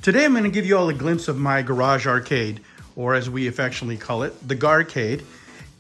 Today I'm going to give you all a glimpse of my garage arcade, or as we affectionately call it, the Garcade.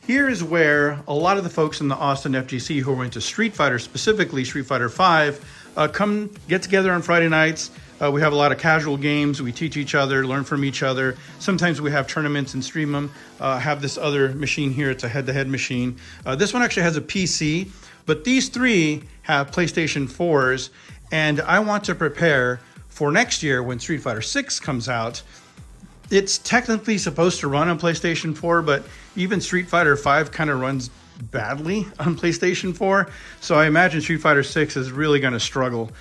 Here is where a lot of the folks in the Austin FGC who are into Street Fighter, specifically Street Fighter 5, come get together on Friday nights. We have a lot of casual games. We teach each other, learn from each other. Sometimes we have tournaments and stream them. Have this other machine here. It's a head-to-head machine. This one actually has a PC, but these three have PlayStation 4s, and I want to prepare for next year when Street Fighter 6 comes out. It's technically supposed to run on PlayStation 4, but even Street Fighter 5 kind of runs badly on PlayStation 4. So I imagine Street Fighter 6 is really going to struggle.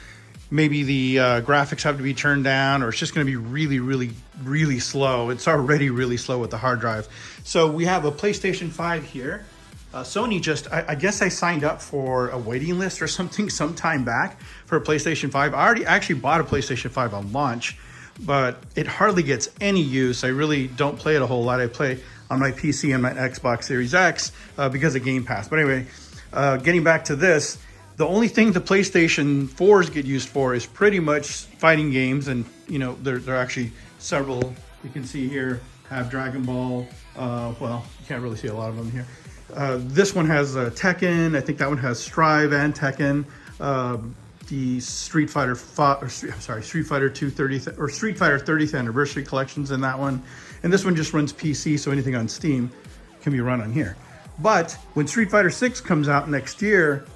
Maybe the graphics have to be turned down, or it's just going to be really slow. It's already really slow with the hard drive. So we have a PlayStation 5 here. Sony just, I guess I signed up for a waiting list or something some time back for a PlayStation 5. I already actually bought a PlayStation 5 on launch, but it hardly gets any use. I really don't play it a whole lot. I play on my PC and my Xbox Series X because of Game Pass. But anyway, getting back to this, the only thing the PlayStation 4s get used for is pretty much fighting games. And, you know, there are actually several you can see here have Dragon Ball. Well, you can't really see a lot of them here. This one has Tekken. I think that one has Strive and Tekken. The Street Fighter 2 30th or Street Fighter 30th anniversary collections in that one. And this one just runs PC, so anything on Steam can be run on here. But when Street Fighter 6 comes out next year,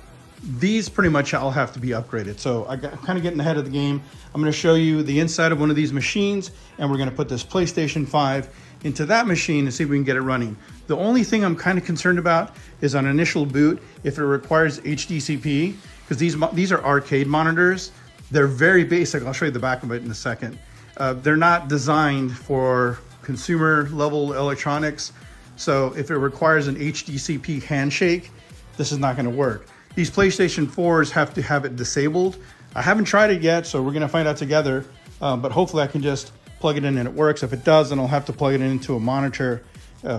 these pretty much all have to be upgraded. So I'm kind of getting ahead of the game. I'm going to show you the inside of one of these machines, and we're going to put this PlayStation 5 into that machine and see if we can get it running. The only thing I'm kind of concerned about is on initial boot, if it requires HDCP, because these are arcade monitors. They're very basic. I'll show you the back of it in a second. They're not designed for consumer level electronics. So if it requires an HDCP handshake, this is not going to work. These PlayStation 4s have to have it disabled. I haven't tried it yet, so we're going to find out together. But hopefully I can just plug it in and it works. If it does, then I'll have to plug it into a monitor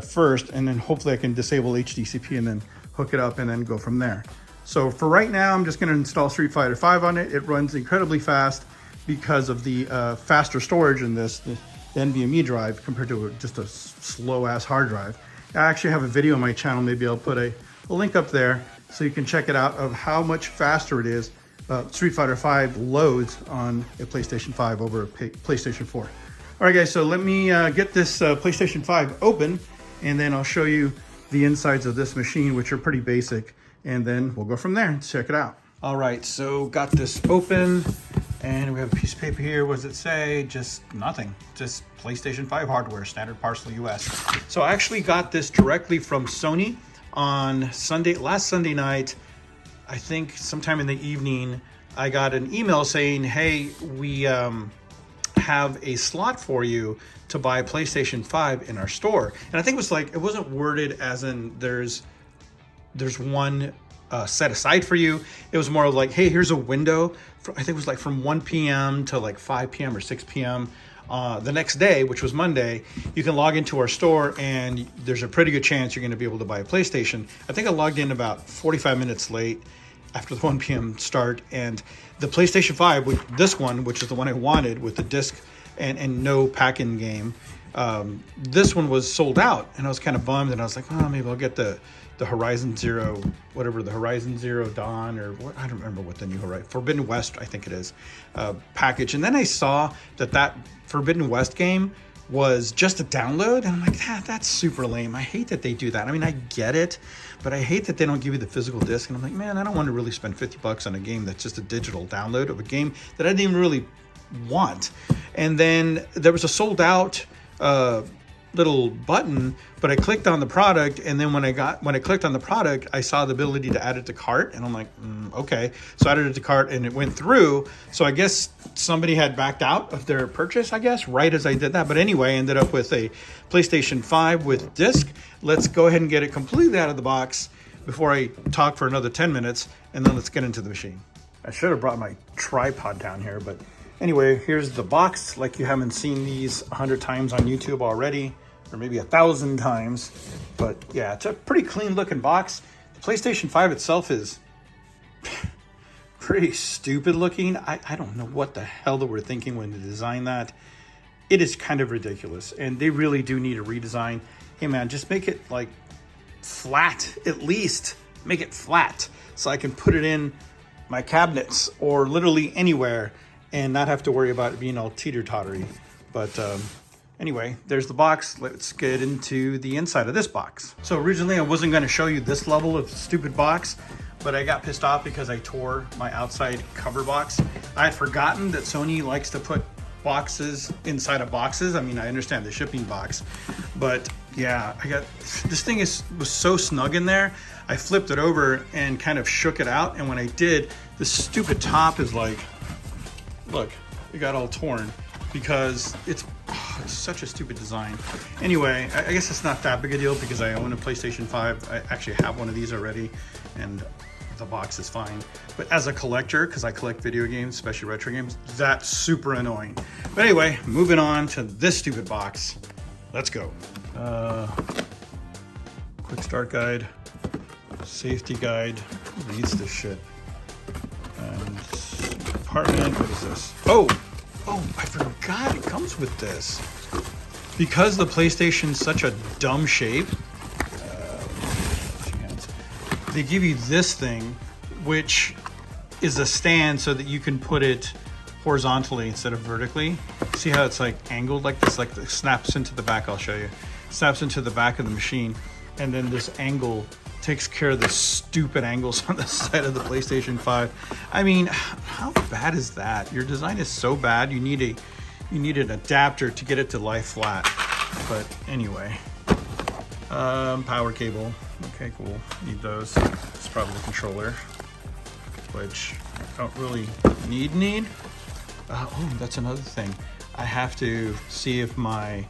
first, and then hopefully I can disable HDCP and then hook it up and then go from there. So for right now, I'm just going to install Street Fighter 5 on it. It runs incredibly fast because of the faster storage in this, the NVMe drive, compared to just a slow-ass hard drive. I actually have a video on my channel. Maybe I'll put a link up there so you can check it out of how much faster it is. Street Fighter 5 loads on a PlayStation 5 over a PlayStation 4. All right, guys, so let me get this PlayStation 5 open, and then I'll show you the insides of this machine, which are pretty basic, and then we'll go from there and check it out. All right, so got this open, and we have a piece of paper here. What does it say? Just nothing, just PlayStation 5 hardware, standard parcel US. So I actually got this directly from Sony on last Sunday night. I think sometime in the evening, I got an email saying, hey, we have a slot for you to buy PlayStation 5 in our store. And I think it was like, it wasn't worded as in there's one set aside for you. It was more like, hey, here's a window. I think it was like from 1 p.m. to like 5 p.m. or 6 p.m. The next day, which was Monday, you can log into our store and there's a pretty good chance you're going to be able to buy a PlayStation. I think I logged in about 45 minutes late after the 1 p.m. start, and the PlayStation 5, this one, which is the one I wanted with the disc and no pack-in game, this one was sold out, and I was kind of bummed, and I was like, oh, maybe I'll get the Horizon Zero, whatever, the Horizon Zero Dawn, or what, I don't remember what the new Horizon, Forbidden West, I think it is, package. And then I saw that Forbidden West game was just a download, and I'm like, that's super lame. I hate that they do that. I mean, I get it, but I hate that they don't give you the physical disc. And I'm like, man, I don't want to really spend $50 on a game that's just a digital download of a game that I didn't even really want. And then there was a sold out little button, but I clicked on the product, and then when I clicked on the product, I saw the ability to add it to cart, and I'm like, okay. So I added it to cart, and it went through. So I guess somebody had backed out of their purchase, I guess, right as I did that. But anyway, I ended up with a PlayStation 5 with disc. Let's go ahead and get it completely out of the box before I talk for another 10 minutes, and then let's get into the machine. I should have brought my tripod down here, but anyway, here's the box. Like you haven't seen these 100 times on YouTube already, or maybe 1,000 times. But yeah, it's a pretty clean looking box. The PlayStation 5 itself is pretty stupid looking. I don't know what the hell they were thinking when they designed that. it is kind of ridiculous, and they really do need a redesign. Hey man, just make it like flat, at least make it flat so I can put it in my cabinets or literally anywhere and not have to worry about it being all teeter-tottery. But anyway, there's the box. Let's get into the inside of this box. So originally I wasn't going to show you this level of stupid box, but I got pissed off because I tore my outside cover box. I had forgotten that Sony likes to put boxes inside of boxes. I mean, I understand the shipping box, but yeah, this thing was so snug in there. I flipped it over and kind of shook it out, and when I did, the stupid top is like, look, it got all torn because it's such a stupid design. Anyway, I guess it's not that big a deal because I own a PlayStation 5. I actually have one of these already, and the box is fine. But as a collector, because I collect video games, especially retro games, that's super annoying. But anyway, moving on to this stupid box. Let's go. Quick start guide, safety guide. Who reads this shit? And compartment. What is this? Oh, I forgot it comes with this. Because the PlayStation's such a dumb shape, they give you this thing, which is a stand so that you can put it horizontally instead of vertically. See how it's like angled like this, like it snaps into the back. I'll show you. Snaps into the back of the machine, and then this angle takes care of the stupid angles on the side of the PlayStation 5. I mean, how bad is that? Your design is so bad. You need an adapter to get it to lie flat. But anyway, power cable. Okay, cool. Need those. It's probably the controller, which I don't really need. Oh, that's another thing. I have to see if my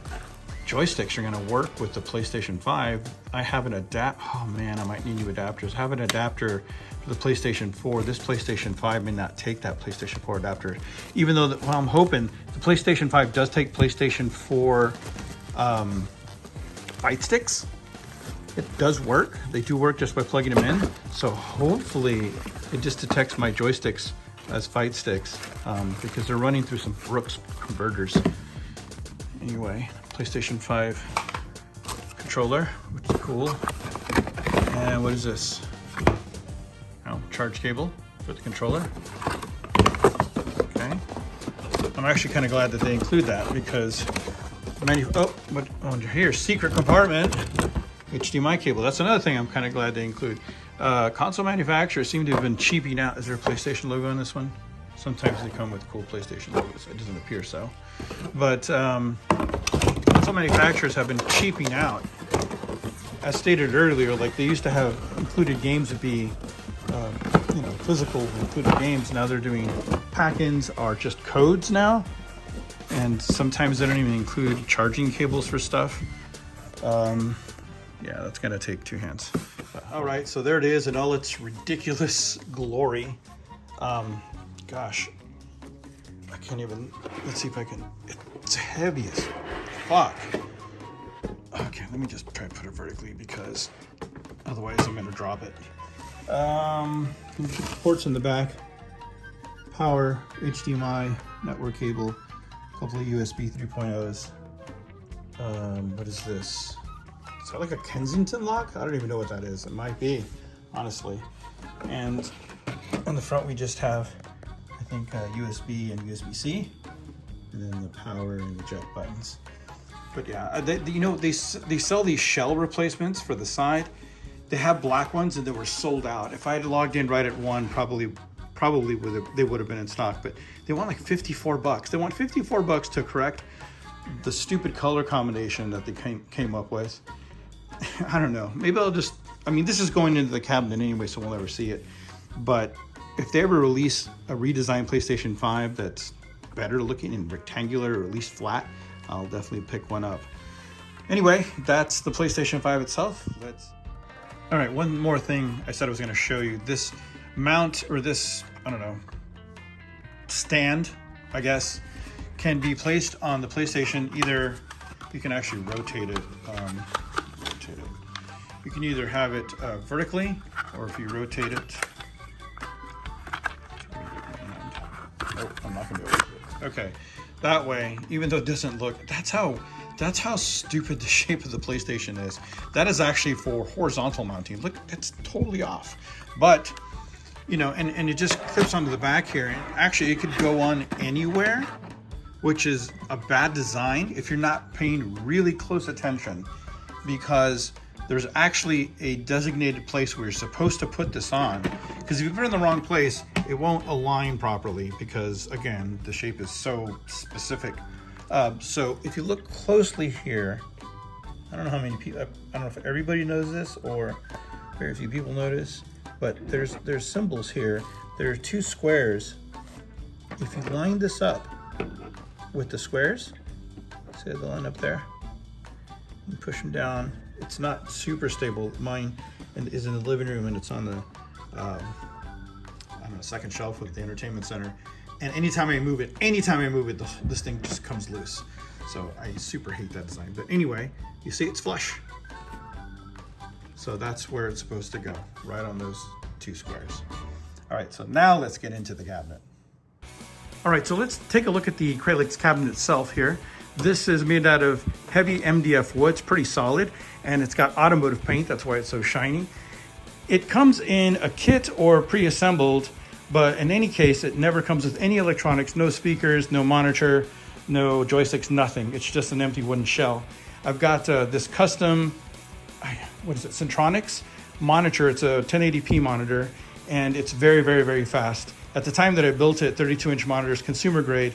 joysticks are going to work with the PlayStation 5. I have an oh man, I might need new adapters. I have an adapter for the PlayStation 4. This PlayStation 5 may not take that PlayStation 4 adapter, even though well, I'm hoping the PlayStation 5 does take PlayStation 4 fight sticks. It does work. They do work just by plugging them in. So hopefully it just detects my joysticks as fight sticks because they're running through some Brooks converters. Anyway, PlayStation 5 controller, which is cool. And what is this? Oh, charge cable for the controller. Okay. I'm actually kind of glad that they include that because here's secret compartment. HDMI cable. That's another thing I'm kind of glad they include. Console manufacturers seem to have been cheaping out. Is there a PlayStation logo on this one? Sometimes they come with cool PlayStation logos. It doesn't appear so. But console manufacturers have been cheaping out. As stated earlier, like they used to have included games that be, physical included games. Now they're doing pack-ins or just codes now. And sometimes they don't even include charging cables for stuff. Yeah, that's gonna take two hands. All right, so there it is in all its ridiculous glory. Gosh, I can't even, let's see if I can, it's heavy as fuck. Okay, let me just try to put it vertically because otherwise I'm gonna drop it. Ports in the back, power, HDMI, network cable, a couple of USB 3.0s. What is this? Is that like a Kensington lock? I don't even know what that is. It might be, honestly. And on the front we just have, I think, USB and USB-C, and then the power and eject buttons. But yeah, they sell these shell replacements for the side. They have black ones and they were sold out. If I had logged in right at one, probably they would have been in stock. But they want like 54 bucks. They want 54 bucks to correct the stupid color combination that they came up with. I don't know. Maybe I'll just, this is going into the cabinet anyway, so we'll never see it. But if they ever release a redesigned PlayStation 5 that's better looking and rectangular or at least flat, I'll definitely pick one up. Anyway, that's the PlayStation 5 itself. All right, one more thing I said I was going to show you. This mount, or this, stand, I guess, can be placed on the PlayStation. Either you can actually rotate it. You can either have it vertically, or if you rotate it. Oh, I'm not going to be able to do it. Okay. that way, even though it doesn't look, that's how stupid the shape of the PlayStation is. That is actually for horizontal mounting. Look, it's totally off. But, you know, and it just clips onto the back here. And actually, it could go on anywhere, which is a bad design if you're not paying really close attention, because there's actually a designated place where you're supposed to put this on. Because if you put it in the wrong place, it won't align properly because, again, the shape is so specific. So if you look closely here, I don't know how many people, I don't know if everybody knows this or very few people notice, but there's symbols here. There are two squares. If you line this up with the squares, see the line up there, and push them down, it's not super stable. Mine is in the living room and it's on the I don't know, second shelf with the entertainment center. And anytime I move it, this thing just comes loose. So I super hate that design. But anyway, you see it's flush. So that's where it's supposed to go, right on those two squares. All right, so now let's get into the cabinet. All right, so let's take a look at the Kraylix cabinet itself here. This is made out of heavy MDF wood. It's pretty solid, and it's got automotive paint. That's why it's so shiny. It comes in a kit or pre-assembled, but in any case, it never comes with any electronics, no speakers, no monitor, no joysticks, nothing. It's just an empty wooden shell. I've got this custom, what is it, Centronics monitor. It's a 1080p monitor, and it's very, very, very fast. At the time that I built it, 32-inch monitors, consumer grade,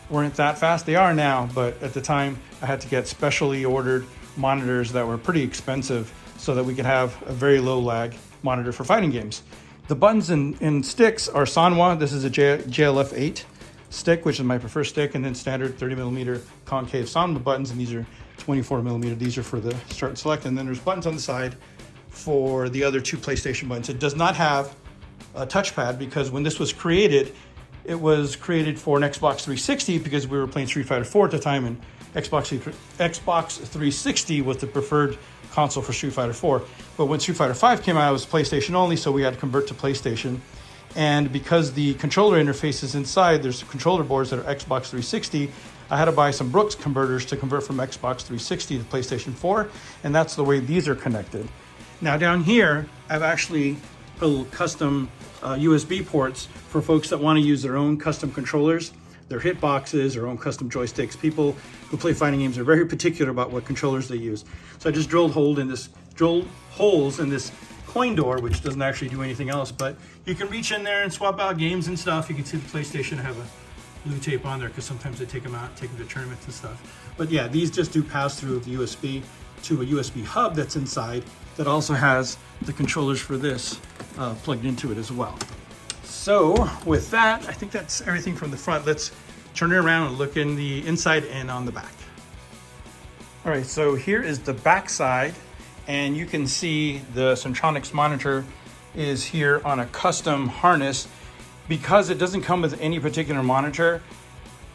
weren't that fast. They are now, but at the time I had to get specially ordered monitors that were pretty expensive so that we could have a very low lag monitor for fighting games. The buttons and sticks are Sanwa. This is a JLF 8 stick, which is my preferred stick, and then standard 30mm concave Sanwa buttons, and these are 24mm. These are for the start and select, and then there's buttons on the side for the other two PlayStation buttons. It does not have a touchpad because when this was created, it was created for an Xbox 360 because we were playing Street Fighter 4 at the time, and Xbox 360 was the preferred console for Street Fighter 4. But when Street Fighter 5 came out, it was PlayStation only, so we had to convert to PlayStation. And because the controller interface is inside, there's controller boards that are Xbox 360, I had to buy some Brooks converters to convert from Xbox 360 to PlayStation 4, and that's the way these are connected. Now down here, I've actually put little custom USB ports for folks that want to use their own custom controllers, their hitboxes, their own custom joysticks. People who play fighting games are very particular about what controllers they use. So I just drilled holes in this coin door, which doesn't actually do anything else, but you can reach in there and swap out games and stuff. You can see the PlayStation have a blue tape on there because sometimes they take them out, take them to tournaments and stuff. But yeah, these just do pass through the USB to a USB hub that's inside that also has the controllers for this plugged into it as well. So with that, I think that's everything from the front. Let's turn it around and look in the inside and on the back. All right, so here is the back side, and you can see the Centronics monitor is here on a custom harness. Because it doesn't come with any particular monitor,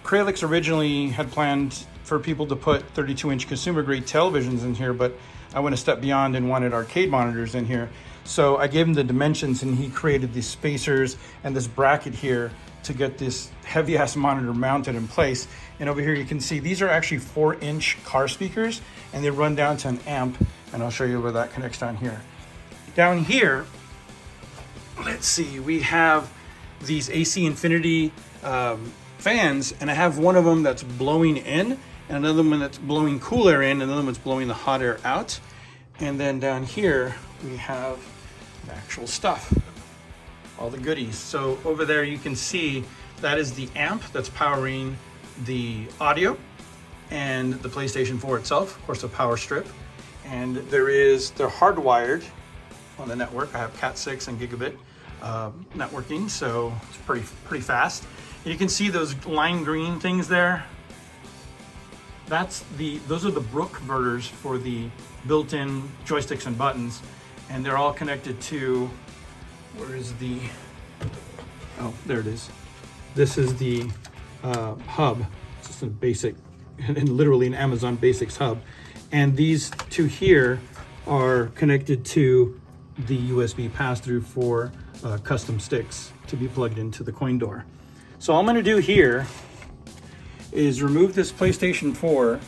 Kraylix originally had planned for people to put 32-inch consumer grade televisions in here, but I went a step beyond and wanted arcade monitors in here. So I gave him the dimensions, and he created these spacers and this bracket here to get this heavy ass monitor mounted in place. And over here you can see these are actually 4-inch car speakers, and they run down to an amp, and I'll show you where that connects down here. Down here, let's see, we have these AC Infinity fans, and I have one of them that's blowing in and another one that's blowing cool air in, and another one's blowing the hot air out. And then down here we have the actual stuff, all the goodies. So over there you can see that is the amp that's powering the audio and the PlayStation 4 itself, of course a power strip. And they're hardwired on the network. I have Cat 6 and gigabit networking, so it's pretty fast. And you can see those lime green things there. Those are the Brook converters for the built-in joysticks and buttons, and they're all connected to, where is the, oh, there it is. This is the hub. It's just a basic, and literally an Amazon Basics hub. And these two here are connected to the USB pass-through for custom sticks to be plugged into the coin door. So all I'm gonna do here is remove this PlayStation 4,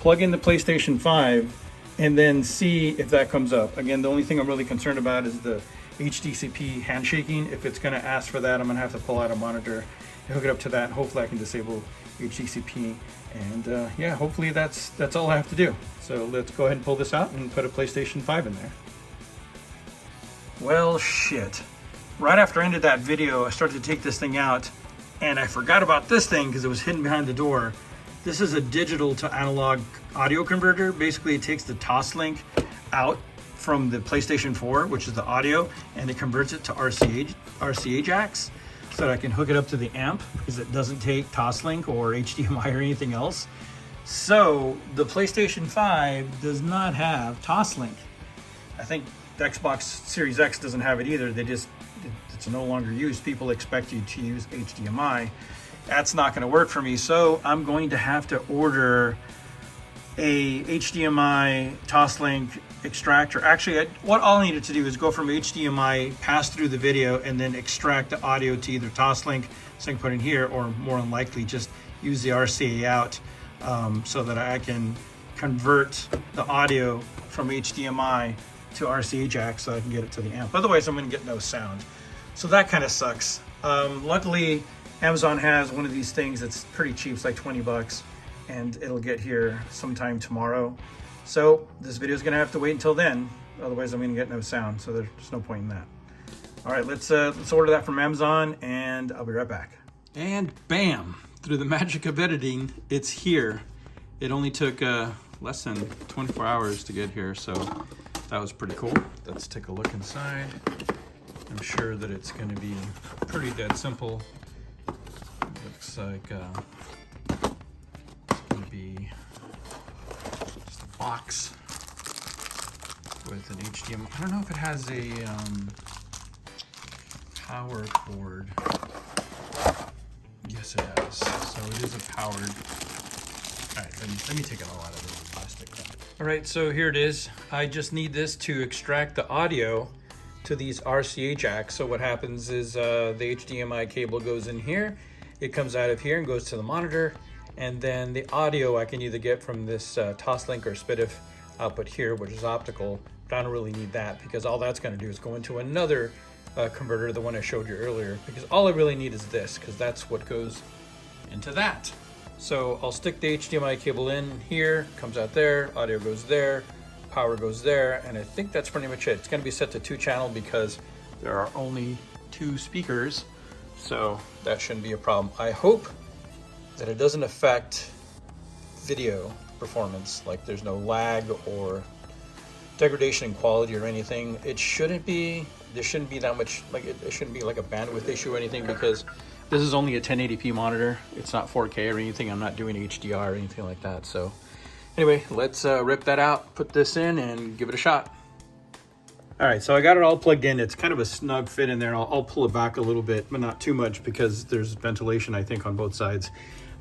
plug in the PlayStation 5, and then see if that comes up. Again, the only thing I'm really concerned about is the HDCP handshaking. If it's gonna ask for that, I'm gonna have to pull out a monitor and hook it up to that. Hopefully I can disable HDCP. And yeah, hopefully that's all I have to do. So let's go ahead and pull this out and put a PlayStation 5 in there. Well, shit. Right after I ended that video, I started to take this thing out and I forgot about this thing because it was hidden behind the door. This is a digital to analog audio converter. Basically, it takes the Toslink out from the PlayStation 4, which is the audio, and it converts it to RCA jacks so that I can hook it up to the amp because it doesn't take Toslink or HDMI or anything else. So the PlayStation 5 does not have Toslink. I think the Xbox Series X doesn't have it either. It's no longer used. People expect you to use HDMI. That's not going to work for me, so I'm going to have to order a HDMI Toslink extractor. Actually, what all I needed to do is go from HDMI, pass through the video, and then extract the audio to either Toslink, so I can put in here, or more unlikely, just use the RCA out so that I can convert the audio from HDMI to RCA jack so I can get it to the amp. Otherwise, I'm going to get no sound. So that kind of sucks. Luckily, Amazon has one of these things that's pretty cheap. It's like 20 bucks, and it'll get here sometime tomorrow. So this video is gonna have to wait until then. Otherwise, I'm gonna get no sound. So there's no point in that. All right, let's order that from Amazon, and I'll be right back. And bam! Through the magic of editing, it's here. It only took less than 24 hours to get here, so that was pretty cool. Let's take a look inside. I'm sure that it's gonna be pretty dead simple. Looks like it's gonna be just a box with an HDMI. I don't know if it has a power cord. Yes, it has. So it is a powered. All right, let me take it all out of the plastic. All right, so here it is. I just need this to extract the audio to these RCA jacks. So what happens is the HDMI cable goes in here. It comes out of here and goes to the monitor, and then the audio I can either get from this Toslink or SPDIF output here, which is optical, but I don't really need that because all that's going to do is go into another converter, the one I showed you earlier, because all I really need is this, because that's what goes into that. So I'll stick the HDMI cable in here, comes out there, audio goes there, power goes there, and I think that's pretty much it. It's going to be set to 2-channel because there are only 2 speakers. So that shouldn't be a problem. I hope that it doesn't affect video performance, like there's no lag or degradation in quality or anything. It shouldn't be, there shouldn't be that much, like it shouldn't be like a bandwidth issue or anything, because this is only a 1080p monitor. It's not 4K or anything. I'm not doing HDR or anything like that. So anyway, let's rip that out, put this in, and give it a shot. All right, so I got it all plugged in. It's kind of a snug fit in there. I'll pull it back a little bit, but not too much because there's ventilation, I think, on both sides.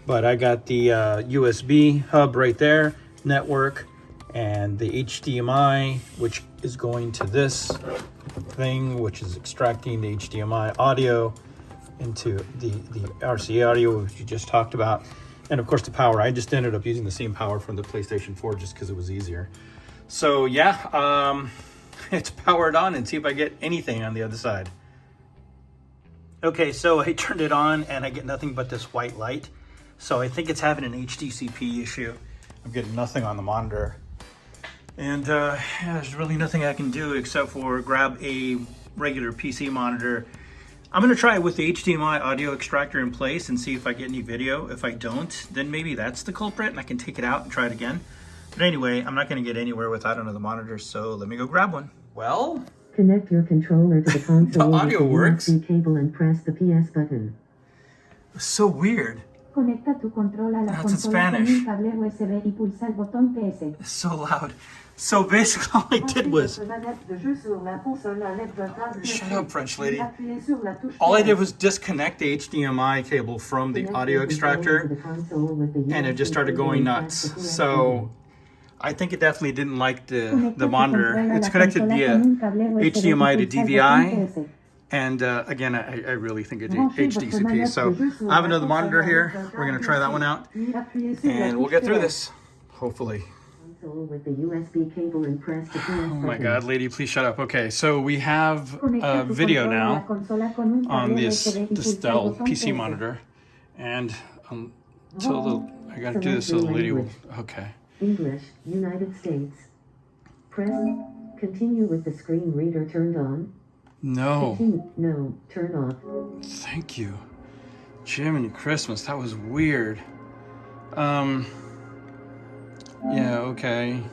But I got the USB hub right there, network, and the HDMI, which is going to this thing, which is extracting the HDMI audio into the RCA audio, which you just talked about. And of course the power. I just ended up using the same power from the PlayStation 4 just because it was easier. So yeah, it's powered on, and see if I get anything on the other side. Okay, so I turned it on and I get nothing but this white light. So I think it's having an HDCP issue. I'm getting nothing on the monitor. And yeah, there's really nothing I can do except for grab a regular PC monitor. I'm gonna try it with the HDMI audio extractor in place and see if I get any video. If I don't, then maybe that's the culprit and I can take it out and try it again. But anyway, I'm not gonna get anywhere without another monitor, so let me go grab one. Well, connect your controller to the console the audio with the works. USB cable and press the PS button. It's so weird. Conecta tu control a la That's in consola con Spanish. un cable USB y pulsa el botón PS. It's so loud. So basically all I did was, shut up, French lady. All I did was disconnect the HDMI cable from the audio extractor, and it just started going nuts. So I think it definitely didn't like the monitor. It's connected via HDMI to DVI, And again, I really think it's HDCP. So I have another monitor here. We're going to try that one out. And we'll get through this, hopefully. Console with the USB cable and press the PS button. Oh my God, lady, please shut up. Okay, so we have a video now on this Dell PC monitor. And until the, I got to do this so the lady will, okay. English, United States. Press continue with the screen reader turned on. No. No, turn off. Thank you. Jiminy Christmas, that was weird. Yeah, okay.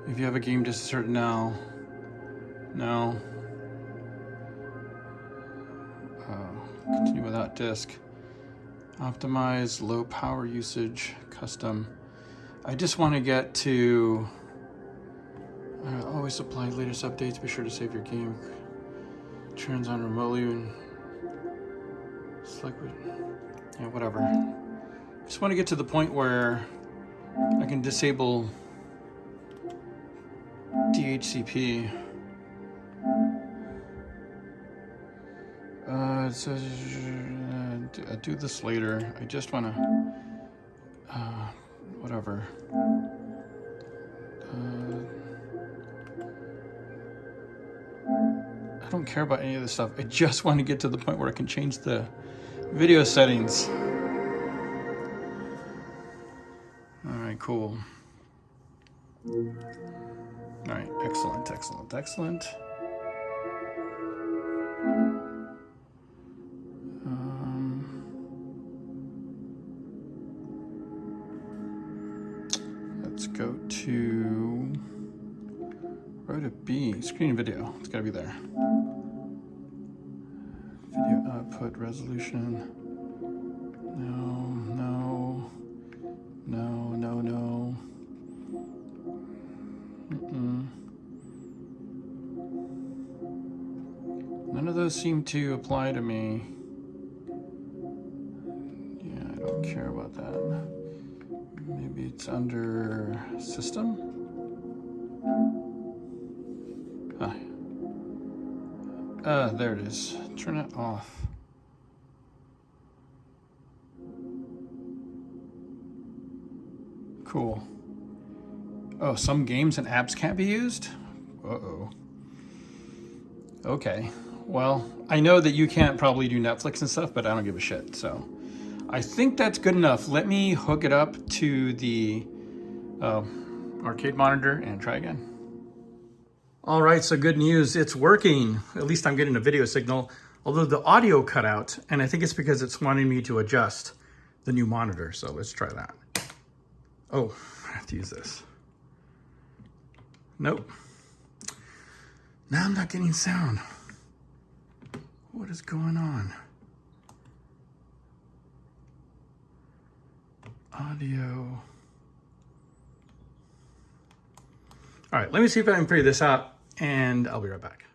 If you have a game just certain now. No. Continue without disk. Optimize low power usage, custom. I just want to get to always apply latest updates. Be sure to save your game. Turns on remotely and select, yeah, whatever. Just want to get to the point where I can disable DHCP. It says I'll do this later. I just want to, whatever. I don't care about any of this stuff. I just want to get to the point where I can change the video settings. All right, cool. All right, excellent, excellent, excellent. Let's go to row to B, screen video. It's gotta be there. Video output resolution. No, no, no, no, no. None of those seem to apply to me. Yeah, I don't care about that. Maybe it's under system. There it is. Turn it off. Cool. Oh, some games and apps can't be used? Uh-oh. Okay. Well, I know that you can't probably do Netflix and stuff, but I don't give a shit, so. I think that's good enough. Let me hook it up to the arcade monitor and try again. All right, so good news, it's working. At least I'm getting a video signal, although the audio cut out, and I think it's because it's wanting me to adjust the new monitor, so let's try that. Oh, I have to use this. Nope. Now I'm not getting sound. What is going on? Audio. All right, let me see if I can figure this out, and I'll be right back.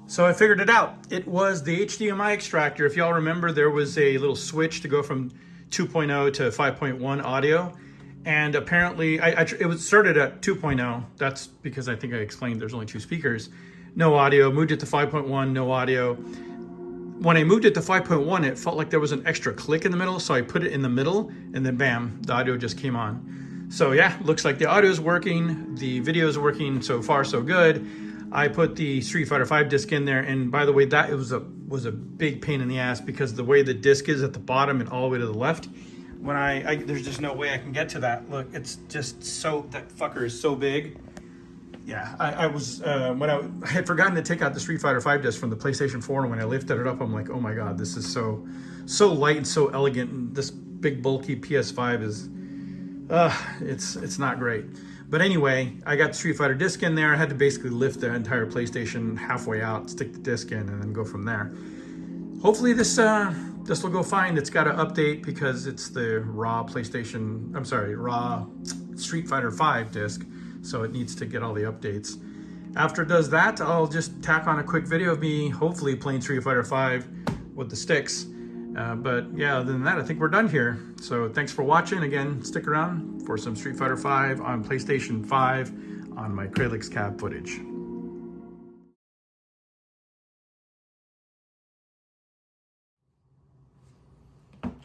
So I figured it out. It was the HDMI extractor. If y'all remember, there was a little switch to go from 2.0 to 5.1 audio. And apparently, it was started at 2.0. That's because I think I explained there's only 2 speakers. No audio, moved it to 5.1, no audio. When I moved it to 5.1, it felt like there was an extra click in the middle. So I put it in the middle and then bam, the audio just came on. So yeah, looks like the audio is working. The video is working, so far so good. I put the Street Fighter 5 disc in there, and by the way, that was a big pain in the ass because the way the disc is at the bottom and all the way to the left, when there's just no way I can get to that. Look, it's just so, that fucker is so big. Yeah, I was when I had forgotten to take out the Street Fighter 5 disc from the PlayStation 4, and when I lifted it up, I'm like, oh my God, this is so light and so elegant. And this big bulky PS5 is, it's not great. But anyway, I got the Street Fighter disc in there. I had to basically lift the entire PlayStation halfway out, stick the disc in, and then go from there. Hopefully this will go fine. It's got to update because it's the raw raw Street Fighter 5 disc. So it needs to get all the updates. After it does that, I'll just tack on a quick video of me hopefully playing Street Fighter 5 with the sticks. But yeah, other than that, I think we're done here. So thanks for watching. Again, stick around for some Street Fighter 5 on PlayStation 5 on my Kraylix cab footage.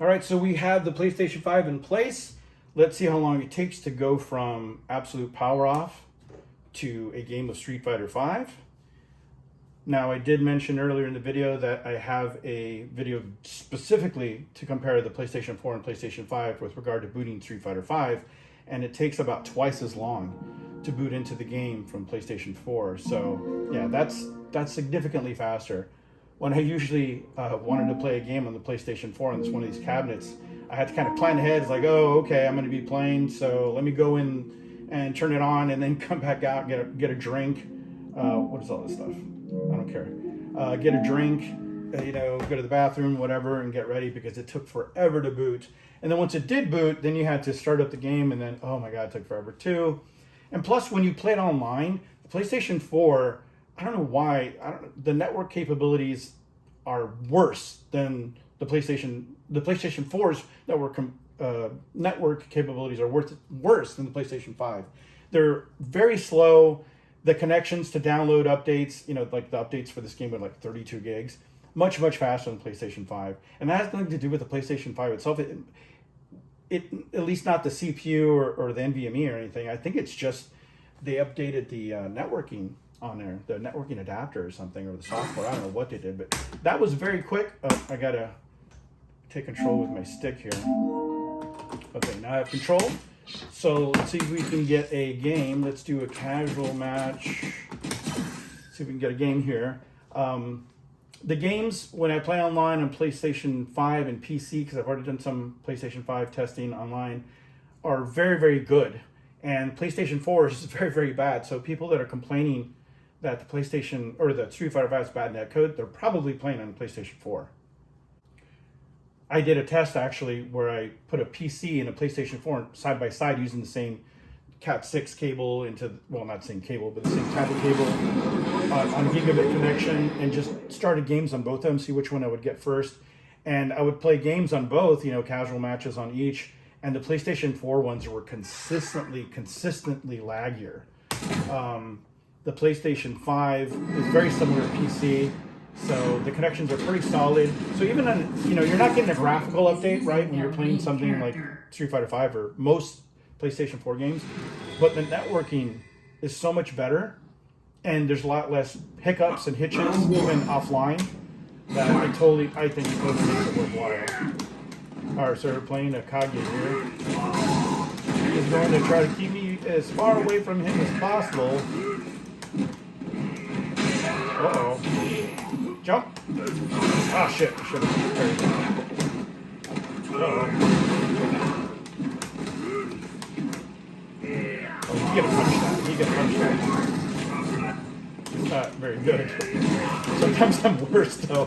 All right, so we have the PlayStation 5 in place. Let's see how long it takes to go from absolute power off to a game of Street Fighter 5. Now, I did mention earlier in the video that I have a video specifically to compare the PlayStation 4 and PlayStation 5 with regard to booting Street Fighter 5, and it takes about twice as long to boot into the game from PlayStation 4. So yeah, that's significantly faster. When I usually wanted to play a game on the PlayStation 4 on one of these cabinets, I had to kind of plan ahead. It's like, oh, okay, I'm going to be playing, so let me go in and turn it on and then come back out, get a drink. What is all this stuff? I don't care. Get a drink, go to the bathroom, whatever, and get ready because it took forever to boot. And then once it did boot, then you had to start up the game, and then, oh my God, it took forever too. And plus, when you played online, the PlayStation 4, I don't know why, the network capabilities are worse than the PlayStation 4's network capabilities are worse than the PlayStation 5. They're very slow. The connections to download updates, like the updates for this game were like 32 gigs, much faster than PlayStation 5. And that has nothing to do with the PlayStation 5 itself. It at least not the CPU or the NVMe or anything. I think it's just they updated the networking on there, the networking adapter or something, or the software. I don't know what they did, but that was very quick. Oh, I gotta take control with my stick here. Okay, now I have control. So let's see if we can get a game. Let's do a casual match. See if we can get a game here. The games, when I play online on PlayStation 5 and PC, because I've already done some PlayStation 5 testing online, are very, very good. And PlayStation 4 is very, very bad. So people that are complaining that the PlayStation or the Street Fighter 5 is bad netcode, they're probably playing on PlayStation 4. I did a test actually where I put a PC and a PlayStation 4 side by side using the same Cat6 cable not the same cable, but the same type of cable on gigabit connection, and just started games on both of them, see which one I would get first. And I would play games on both, casual matches on each, and the PlayStation 4 ones were consistently laggier. The PlayStation 5 is very similar to PC. So the connections are pretty solid. So even on, you're not getting a graphical update, right, when you're playing something like Street Fighter 5 or most PlayStation 4 games, but the networking is so much better, and there's a lot less hiccups and hitches even offline that I think it totally makes it worthwhile. All right, so we're playing a Kage here. He's going to try to keep me as far away from him as possible. Uh-oh. Jump! Oh shit, I should have. Uh-oh. Oh, you get a punch that. It's not very good. Sometimes I'm worse though.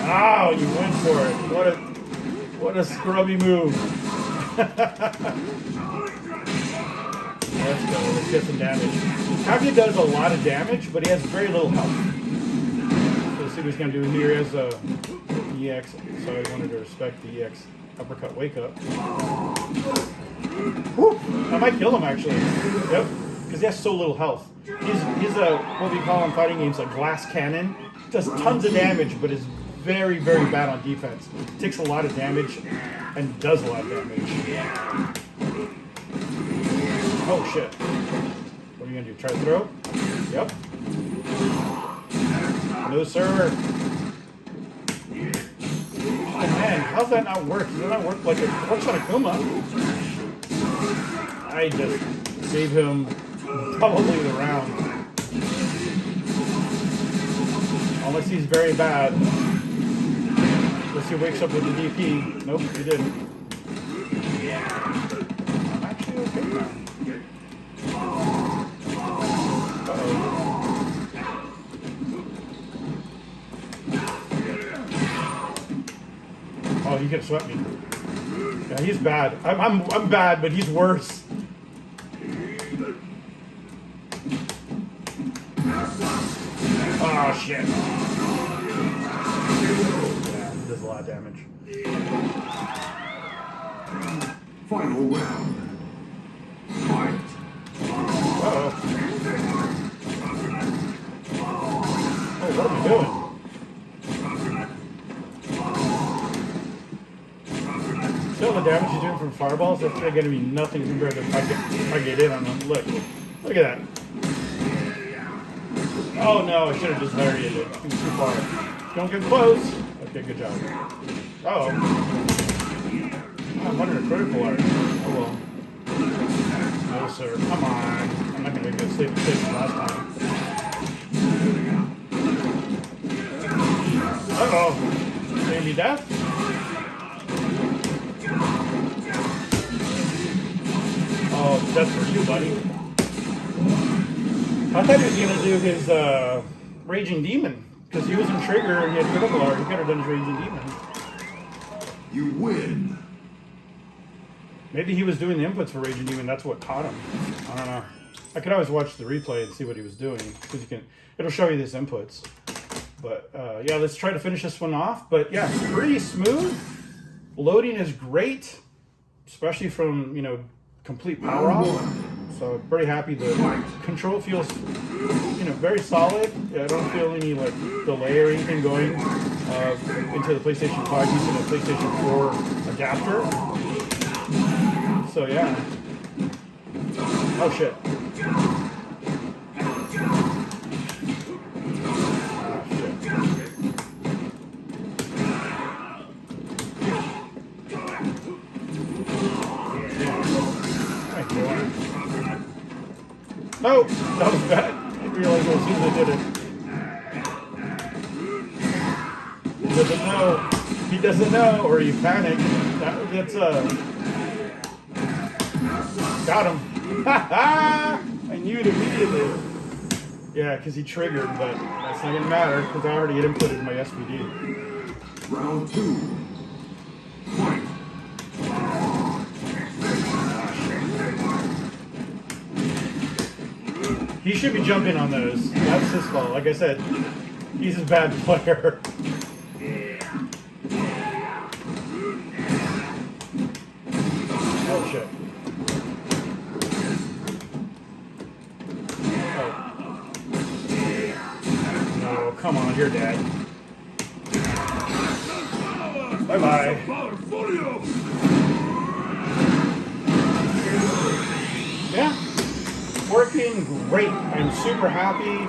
Oh, you went for it. What a scrubby move. Let's go, let's get some damage. Kage does a lot of damage, but he has very little health. Let's see what he's going to do here. He has a EX, so I wanted to respect the EX uppercut wake up. Whew, I might kill him actually. Yep, because he has so little health. He's a, what we call in fighting games, a glass cannon. Does tons of damage, but is very, very bad on defense. Takes a lot of damage and does a lot of damage. Oh shit. What are you going to do? Try to throw? Yep. No, sir. Oh man, how's that not work? Does that not work like it works on Akuma? I just gave him probably the round. Unless he's very bad. Unless he wakes up with the DP. Nope, he didn't. I'm actually okay now. Oh, he could have swept me. Yeah, he's bad. I'm bad, but he's worse. Oh shit. Yeah, he does a lot of damage. Final round. Fight. Uh-oh. Oh, what am I doing? Still, the damage he's doing from fireballs, that's going to be nothing compared to if I get in on them. Look at that. Oh no, I should have just varied it. It was too far. Don't get close. Okay, good job. Uh-oh. I'm under a critical art. Oh well. No, sir. Come on. I'm not going to make a save mistake last time. Uh-oh. Gonna be death? Oh, that's for you, buddy. I thought he was going to do his Raging Demon. Because he was in Trigger and he had critical art. He could have done his Raging Demon. You win. Maybe he was doing the inputs for Raging Demon. That's what caught him. I don't know. I could always watch the replay and see what he was doing. Because it'll show you his inputs. But yeah, let's try to finish this one off. But yeah, pretty smooth. Loading is great. Especially from, you know, complete power off. So pretty happy. The control feels, you know, very solid. I don't feel any like delay or anything going into the PlayStation 5 using a PlayStation 4 adapter. So yeah. Oh shit. Oh, that was bad. I didn't realize as soon as I did it. He doesn't know. He doesn't know, or he panicked. That's got him. I knew it immediately. Yeah, because he triggered, but that's not gonna matter because I already had inputted in my SPD. Round 2. Fight. He should be jumping on those. That's his fault. Like I said, he's a bad player. Oh shit. Oh. No, come on, you're dead. Bye-bye. Yeah. Working great. I'm super happy.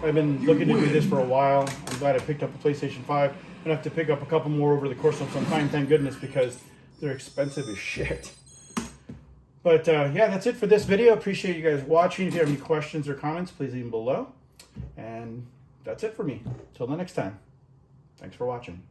I've been looking to do this for a while. I'm glad I picked up a PlayStation 5. I'm gonna have to pick up a couple more over the course of some time, thank goodness, because they're expensive as shit. But yeah, that's it for this video. Appreciate you guys watching. If you have any questions or comments, please leave them below. And that's it for me. Till the next time. Thanks for watching.